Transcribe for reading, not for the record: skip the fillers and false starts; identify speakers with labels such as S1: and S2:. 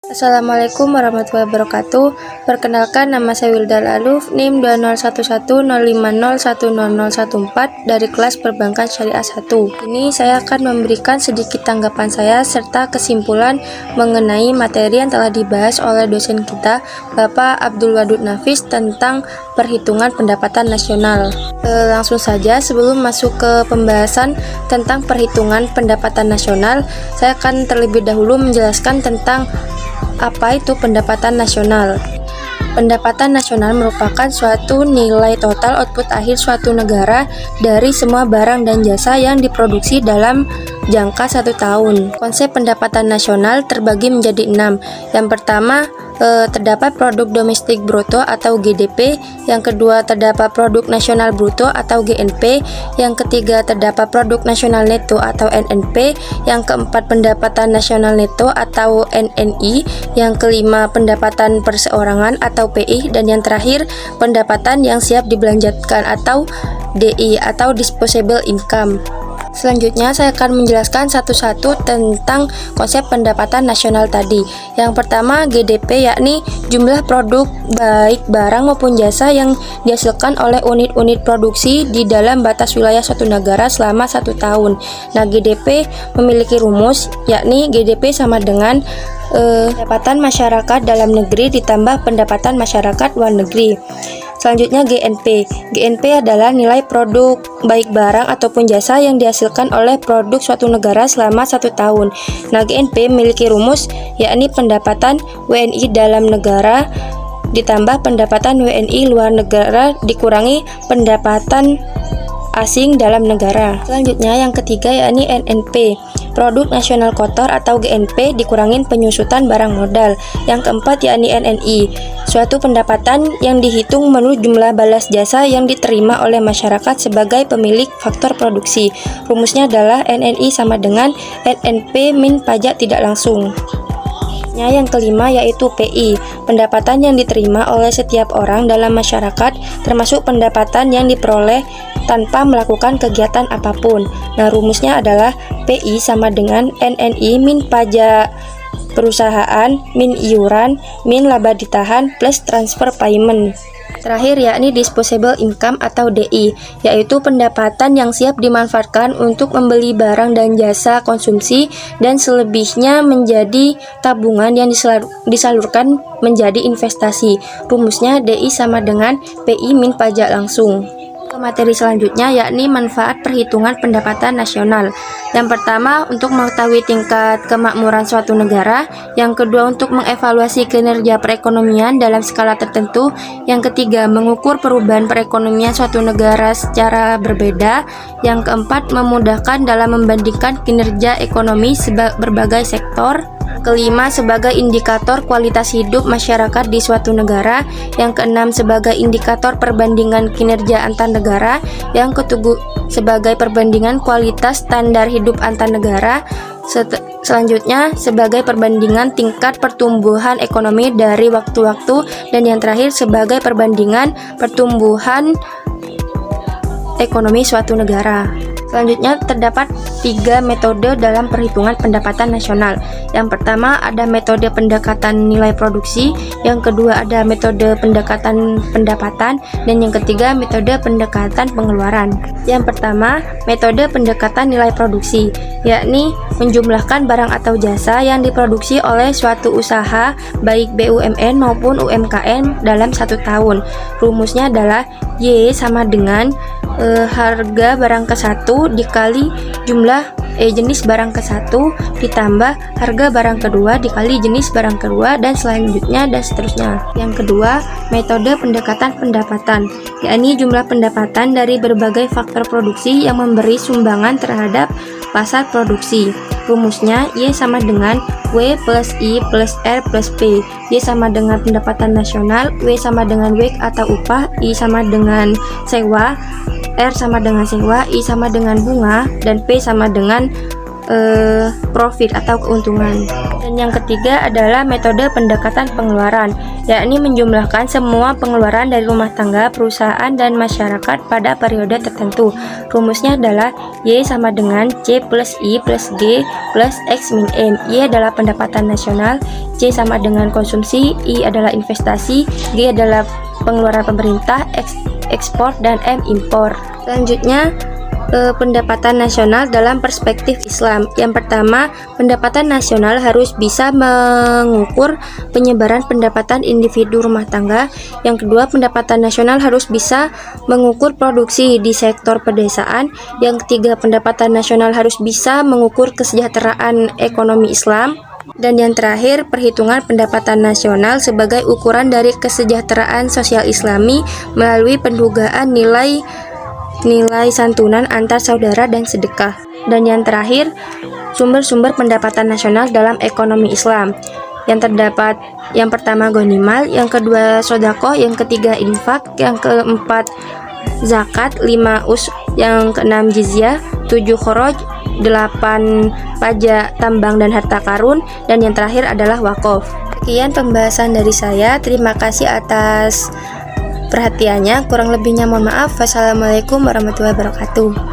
S1: Assalamualaikum warahmatullahi wabarakatuh. Perkenalkan, nama saya Wildal Aluf, NIM 20110501014 dari kelas Perbankan Syariah 1. Ini saya akan memberikan sedikit tanggapan saya serta kesimpulan mengenai materi yang telah dibahas oleh dosen kita, Bapak Abdul Wadud Nafis, tentang perhitungan pendapatan nasional. Langsung saja, sebelum masuk ke pembahasan tentang perhitungan pendapatan nasional, saya akan terlebih dahulu menjelaskan tentang apa itu pendapatan nasional. Pendapatan nasional merupakan suatu nilai total output akhir suatu negara dari semua barang dan jasa yang diproduksi dalam jangka 1 tahun. Konsep pendapatan nasional terbagi menjadi 6. Yang pertama, terdapat produk domestik bruto atau GDP, yang kedua terdapat produk nasional bruto atau GNP, yang ketiga terdapat produk nasional neto atau NNP, yang keempat pendapatan nasional neto atau NNI, yang kelima pendapatan perseorangan atau PI, dan yang terakhir pendapatan yang siap dibelanjakan atau DI atau disposable income. Selanjutnya saya akan menjelaskan satu-satu tentang konsep pendapatan nasional tadi. Yang pertama, GDP, yakni jumlah produk baik barang maupun jasa yang dihasilkan oleh unit-unit produksi di dalam batas wilayah suatu negara selama 1 tahun. Nah, GDP memiliki rumus, yakni GDP sama dengan pendapatan masyarakat dalam negeri ditambah pendapatan masyarakat luar negeri. Selanjutnya GNP. GNP adalah nilai produk baik barang ataupun jasa yang dihasilkan oleh produk suatu negara selama 1 tahun. Nah, GNP memiliki rumus, yakni pendapatan WNI dalam negara ditambah pendapatan WNI luar negara dikurangi pendapatan asing dalam negara. Selanjutnya yang ketiga, yakni NNP. Produk nasional kotor atau GNP dikurangin penyusutan barang modal. Yang keempat, yakni NNI, suatu pendapatan yang dihitung menurut jumlah balas jasa yang diterima oleh masyarakat sebagai pemilik faktor produksi. Rumusnya adalah NNI sama dengan NNP min pajak tidak langsung. Yang kelima, yaitu PI, pendapatan yang diterima oleh setiap orang dalam masyarakat, termasuk pendapatan yang diperoleh tanpa melakukan kegiatan apapun. Nah, rumusnya adalah PI sama dengan NNI min pajak perusahaan min iuran min laba ditahan plus transfer payment. Terakhir, yakni disposable income atau DI, yaitu pendapatan yang siap dimanfaatkan untuk membeli barang dan jasa konsumsi dan selebihnya menjadi tabungan yang disalurkan menjadi investasi. Rumusnya DI sama dengan PI min pajak langsung. Materi selanjutnya, yakni manfaat perhitungan pendapatan nasional. Yang pertama, untuk mengetahui tingkat kemakmuran suatu negara. Yang kedua, untuk mengevaluasi kinerja perekonomian dalam skala tertentu. Yang ketiga, mengukur perubahan perekonomian suatu negara secara berbeda. Yang keempat, memudahkan dalam membandingkan kinerja ekonomi berbagai sektor. Kelima, sebagai indikator kualitas hidup masyarakat di suatu negara. Yang keenam, sebagai indikator perbandingan kinerja antar negara. Yang ketujuh, sebagai perbandingan kualitas standar hidup antar negara. Selanjutnya, sebagai perbandingan tingkat pertumbuhan ekonomi dari waktu-waktu. Dan yang terakhir, sebagai perbandingan pertumbuhan ekonomi suatu negara. Selanjutnya, terdapat 3 metode dalam perhitungan pendapatan nasional. Yang pertama, ada metode pendekatan nilai produksi, yang kedua ada metode pendekatan pendapatan, dan yang ketiga metode pendekatan pengeluaran. Yang pertama, metode pendekatan nilai produksi, yakni menjumlahkan barang atau jasa yang diproduksi oleh suatu usaha baik BUMN maupun UMKM dalam 1 tahun. Rumusnya adalah Y sama dengan harga barang ke-1 dikali jumlah jenis barang ke-1 ditambah harga barang kedua dikali jenis barang kedua, dan selanjutnya dan seterusnya. Yang kedua, metode pendekatan pendapatan, yakni jumlah pendapatan dari berbagai faktor produksi yang memberi sumbangan terhadap pasar produksi. Rumusnya Y sama dengan W plus I plus R plus P. Y sama dengan pendapatan nasional, W sama dengan WEK atau upah, I sama dengan sewa, R sama dengan sewa, I sama dengan bunga, dan P sama dengan profit atau keuntungan. Dan yang ketiga adalah metode pendekatan pengeluaran, yakni menjumlahkan semua pengeluaran dari rumah tangga, perusahaan, dan masyarakat pada periode tertentu. Rumusnya adalah Y sama dengan C plus I plus G plus X min M. Y adalah pendapatan nasional, C sama dengan konsumsi, I adalah investasi, G adalah pengeluaran pemerintah, X ekspor, dan M impor. Selanjutnya, pendapatan nasional dalam perspektif Islam. Yang pertama, pendapatan nasional harus bisa mengukur penyebaran pendapatan individu rumah tangga. Yang kedua, pendapatan nasional harus bisa mengukur produksi di sektor pedesaan. Yang ketiga, pendapatan nasional harus bisa mengukur kesejahteraan ekonomi Islam. Dan yang terakhir, perhitungan pendapatan nasional sebagai ukuran dari kesejahteraan sosial Islami melalui pendugaan nilai santunan antar saudara dan sedekah. Dan yang terakhir, sumber-sumber pendapatan nasional dalam ekonomi Islam. Yang terdapat yang pertama gonimal, yang kedua sodakoh, yang ketiga infak, yang keempat zakat, 5 yang keenam jizyah, 7 khoroj, 8 pajak tambang dan harta karun, dan yang terakhir adalah wakaf. Sekian pembahasan dari saya. Terima kasih atas perhatiannya, kurang lebihnya mohon maaf. Wassalamualaikum warahmatullahi wabarakatuh.